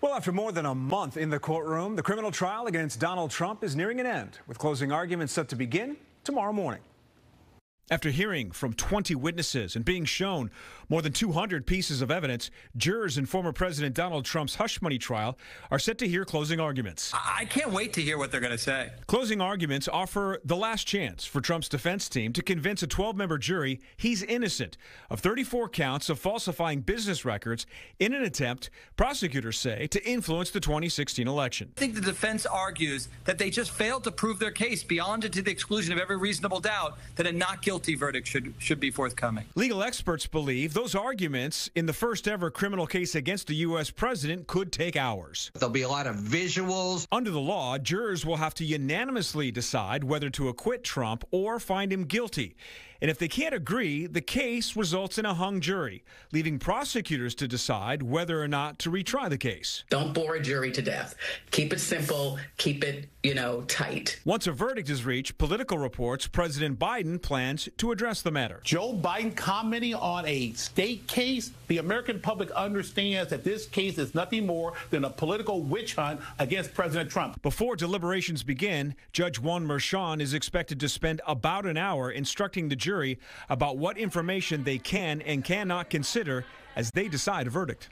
Well, after more than a month in the courtroom, the criminal trial against Donald Trump is nearing an end, with closing arguments set to begin tomorrow morning. After hearing from 20 witnesses and being shown more than 200 pieces of evidence, jurors in former President Donald Trump's hush money trial are set to hear closing arguments. I can't wait to hear what they're going to say. Closing arguments offer the last chance for Trump's defense team to convince a 12-member jury he's innocent of 34 counts of falsifying business records in an attempt, prosecutors say, to influence the 2016 election. I think the defense argues that they just failed to prove their case beyond and to the exclusion of every reasonable doubt that a not guilty verdict should be forthcoming. Legal experts believe those arguments in the first ever criminal case against the U.S. president could take hours. There'll be a lot of visuals. Under the law, jurors will have to unanimously decide whether to acquit Trump or find him guilty. And if they can't agree, the case results in a hung jury, leaving prosecutors to decide whether or not to retry the case. Don't bore a jury to death. Keep it simple. Keep it, tight. Once a verdict is reached, Politico reports President Biden plans to address the matter. Joe Biden commenting on a state case. The American public understands that this case is nothing more than a political witch hunt against President Trump. Before deliberations begin, Judge Juan Merchan is expected to spend about an hour instructing the jury about what information they can and cannot consider as they decide a verdict.